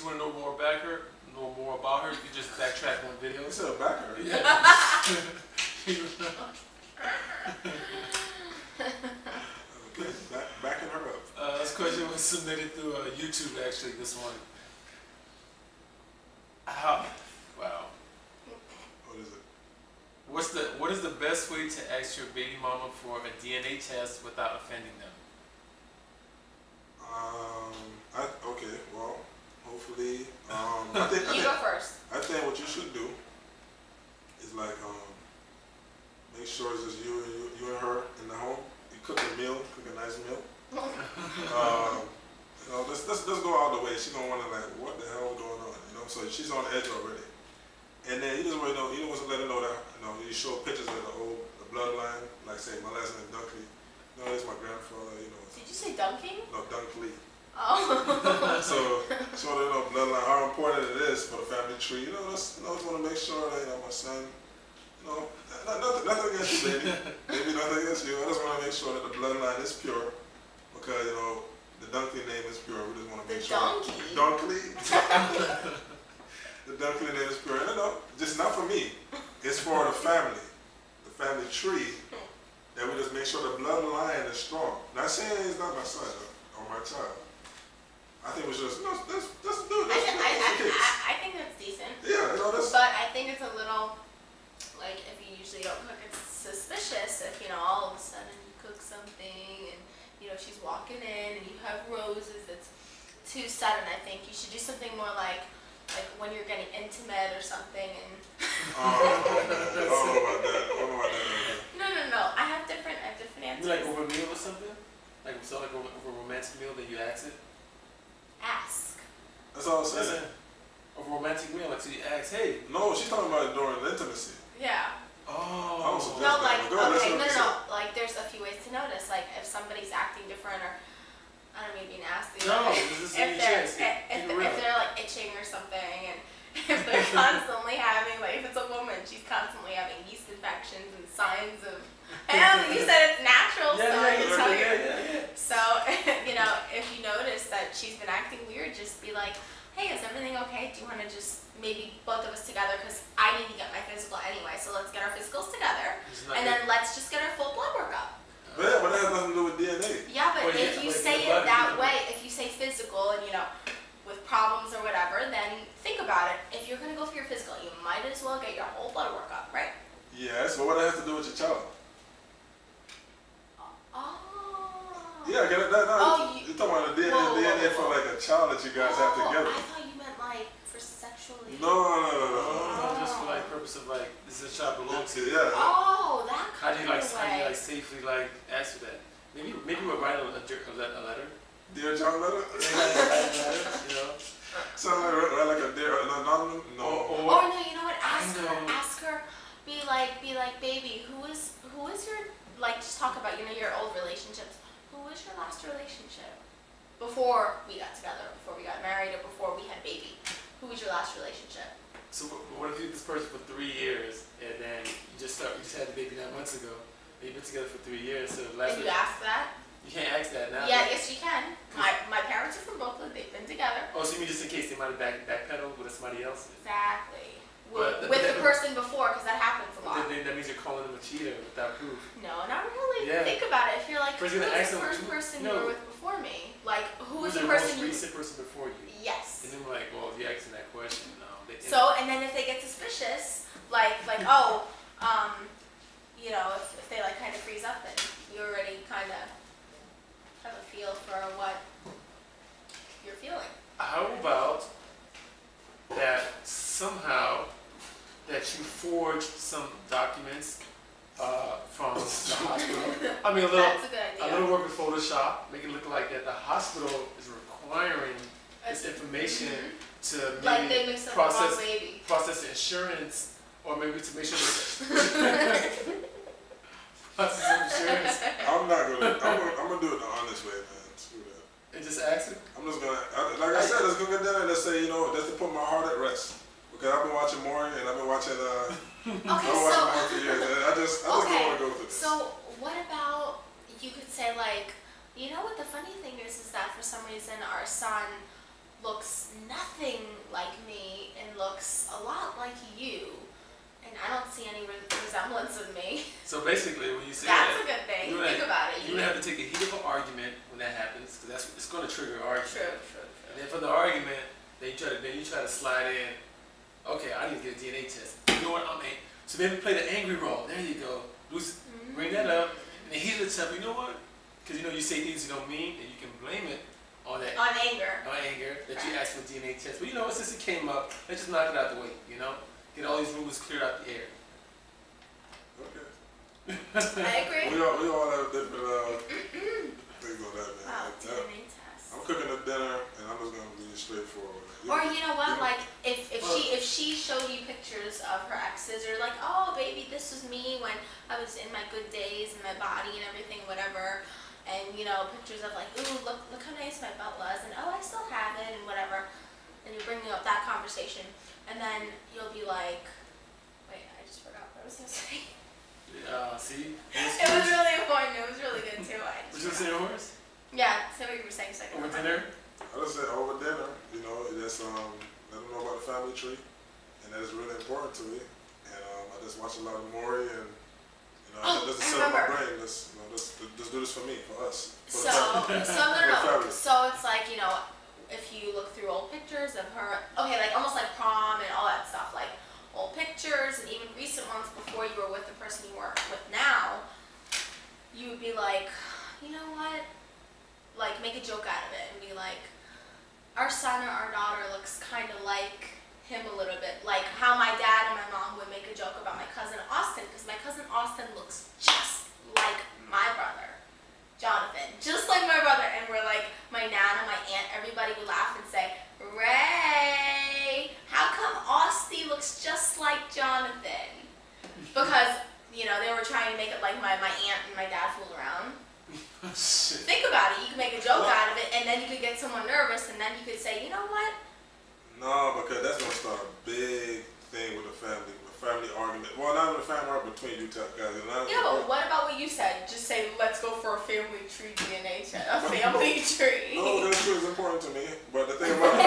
you want to know more about her, you just backtrack one video. You said about her? Yeah. Okay, backing her up. This question was submitted through YouTube, actually, this one. Wow. What is it? What is the best way to ask your baby mama for a DNA test without offending them? Okay, well, hopefully, I think you go first. I think what you should do is like, make sure it's just you and her in the home. You cook a meal, cook a nice meal. You know, let's go all the way. She's gonna wonder like, what the hell is going on? You know, so she's on edge already. And then you just want to know, you want to let her know that, you know, you show pictures of the bloodline, like say my last name is Dunkley. No, it's my grandfather. You know. Did you say Dunking? No, Dunkley. Oh. So you know, bloodline, how important it is for the family tree. You know, just want to make sure that, you know, my son, you know, nothing against you, baby. Maybe nothing against you. I just want to make sure that the bloodline is pure, because, you know, the Dunkley name is pure. We just want to make sure. Dunkley. The Dunkley name is pure. No, just not for me. It's for the family tree. That we just make sure the bloodline is strong. Not saying it's not my son or my child. I think we should just, let's do it. I think that's decent. Yeah, you know, that's... But I think it's a little, like, if you usually don't cook, it's suspicious if, you know, all of a sudden you cook something and, you know, she's walking in and you have roses. It's too sudden. I think you should do something more like when you're getting intimate or something. And I don't know about that. No. I have different answers. Like over a meal or something? Like over a romantic meal that you ask it? Ask. That's all I'm saying. Over a romantic meal, like so you ask, hey. No, she's talking about it during intimacy. Yeah. Oh. No, like, okay, no. Like, there's a few ways to notice. Like, if somebody's acting different, or I don't know, maybe nasty. No, if they're like itching or something, and if they're constantly having, like, if it's a woman, she's constantly having yeast infections and signs of. And you said it's natural, So, you know, if you notice that she's been acting weird, just be like, hey, is everything okay? Do you want to just maybe both of us together? Because I need to get my physical anyway, so let's get our physicals together. And then let's just get our full blood work up. But that has nothing to do with DNA. Yeah, but if you say it that way, if you say physical and, you know, with problems or whatever, then think about it. If you're going to go for your physical, you might as well get your whole blood work up, right? Yes, but what that has to do with your child? Oh. Yeah, you're talking about the DNA for like a child that you guys have together. I thought you meant like for sexually. No. Just for like purpose of like, this is a child belongs to. Yeah. Oh, that How do you like safely like answer that? Maybe we'll write a letter. Dear John letter? You know? Sound like a dear anonymous? No. Or no, you know what? Ask her. Be like, baby, who is your, like, just talk about, you know, your old relationships. Who was your last relationship? Before we got together, before we got married, or before we had baby. Who was your last relationship? So what if you're this person for 3 years and then you just had the baby 9 months ago? And you've been together for 3 years, so Can you ask that? You can't ask that now. Yeah, yes you can. My parents are from Brooklyn, they've been together. Oh, so you mean just in case they might have backpedaled with somebody else? Exactly. With the person before, because that happens a lot. Then that means you're calling them a cheater without proof. No, not really. Yeah. Think about it. If you're like, who's the first person you were with before me? Like, who was the person most recent person before you? Yes. And then we're like, well, if you're asking that question, no. And then if they get suspicious, like oh, you know, if they like kind of freeze up, then you already kind of have a feel for what you're feeling. How about that somehow that you forged some documents from the hospital? I mean, That's a good idea. A little work with Photoshop, make it look like that the hospital is requiring this information to maybe like they mixed up the wrong baby. Process the insurance, or maybe to make sure that process insurance. I'm gonna do it the honest way, man. Screw that. And just ask it? I'm just gonna, like I said, let's go get down and let's say, you know, just to put my heart at rest. Because I've been watching Maury and I've been watching, I've been watching Maury for years. And I just don't want to go through this. So what about, you could say like, you know what the funny thing is that for some reason our son looks nothing like me and looks a lot like you, and I don't see any resemblance of me. So basically, when you say that's a good thing. Think about it. You would have to take a heat of an argument when that happens, because it's going to trigger an argument. True. And then for the argument, then you try to slide in. Okay, I need to get a DNA test. You know what? So maybe play the angry role. There you go. Bring that up. And then he's the type, you know what? Because you say things you don't mean, and you can blame it on that. On anger. On anger that you asked for a DNA test. But you know what? Since it came up, let's just knock it out the way. Get all these rumors cleared out the air. Okay. I agree. We all have different things on that, man. Wow, DNA test. I'm cooking a dinner, and I'm just gonna be straightforward. Or you know what? Like if she showed you pictures of her exes, or like, oh baby, this was me when I was in my good days and my body and everything, whatever. And pictures of like, ooh, look how nice my butt was, and oh, I still have it, and whatever. And you're bringing up that conversation, and then you'll be like, wait, I just forgot what I was gonna say. See? It was really important. It was really good too. What you saying, Horace? Yeah, say what you were saying a second. Over dinner? I just said over dinner. That's let them know about the family tree, and that is really important to me. And I just watch a lot of Maury, and just to set up my brain. Just do this for me, for us. For no. So it's like if you look through old pictures of her, okay, like almost like prom and all that stuff, like old pictures and even recent ones before you were with the person you were with now, you would be like, you know what? Like make a joke out of it and be like, our son or our daughter looks kind of like him a little bit. Like how my dad and my mom would make a joke about my cousin Austin, because my cousin Austin looks just like my brother, Jonathan. Just like my brother. And we're like, my nana, my aunt, everybody would laugh and say, Ray, how come Austin looks just like Jonathan? Because, they were trying to make it like my aunt and my dad fooled around. Think about it. You could make a joke out of it, and then you could get someone nervous, and then you could say, you know what? No, because that's gonna start a big thing with a family argument. Well, not even a family argument between you guys. Yeah, but what about what you said? Just say, let's go for a family tree DNA test. A family tree. No, that tree is important to me. But the thing about it,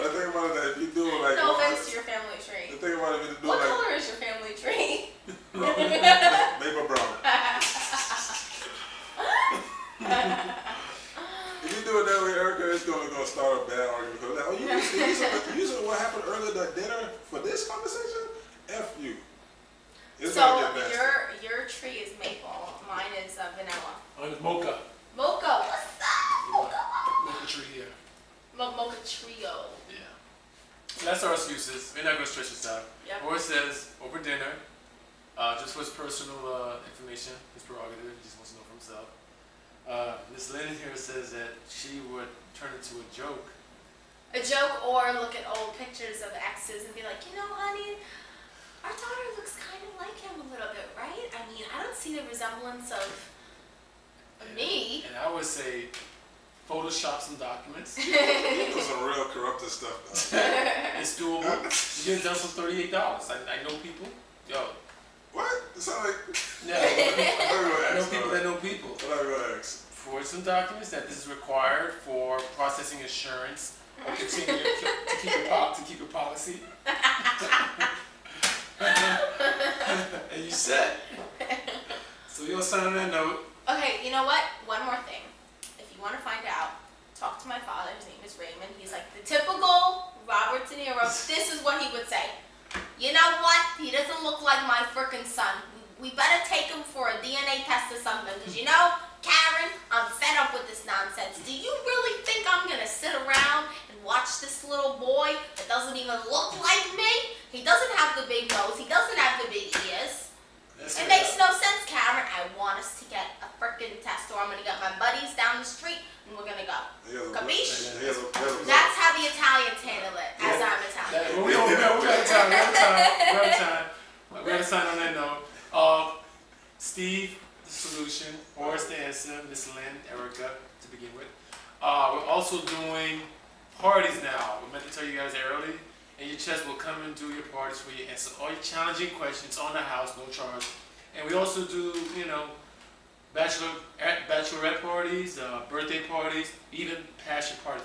the thing about it, that if you do it like, no offense to your family tree. The thing about it, if you do what like, color is your family tree? Maple brown. If you do it that way, Erica, it's gonna start a bad argument. Because like, you using what happened earlier at dinner for this conversation? F you. It's so your tree is maple. Mine is vanilla. Mine is mocha. Mocha, what's that? Mocha tree here. Mocha trio. Yeah. So that's our excuses. We're not gonna stretch this out. Yep. Or it says over dinner, just for his personal information, his prerogative. He just wants to know for himself. Miss Lynn here says that she would turn it to a joke. A joke, or look at old pictures of exes and be like, honey, our daughter looks kind of like him a little bit, right? I mean, I don't see the resemblance of me. And I would say, Photoshop some documents. You do some real corrupted stuff, though. It's doable. You get it done for $38. I know people. Yo. What? It sounds like... No. I know people that know people. What are you going to ask? For some documents that this is required for processing insurance or continue to keep your policy. And you said. So you'll sign on that note. Okay, you know what? One more thing. If you want to find out, talk to my father. His name is Raymond. He's like the typical Robert De Niro. This is what he would say. You know what? He doesn't look like my frickin' son. We better take him for a DNA test or something. Because Karen, I'm fed up with this nonsense. Do you really think I'm going to sit around and watch this little boy that doesn't even look like me? He doesn't have the big nose. He doesn't have the big ears. It makes no sense, Karen. I want us to get a frickin' test, or I'm going to get my buddies down the street and we're going to go. Capiche? That's how the Italians handle it, as I'm Italian. We're out of time. We're out of time on that note. Steve, the solution. Horace, the answer. Miss Lynn, Erica, to begin with. We're also doing parties now. We meant to tell you guys early. InYachest will come and do your parties for you, answer all your challenging questions on the house, no charge. And we also do, bachelorette parties, birthday parties, even passion parties.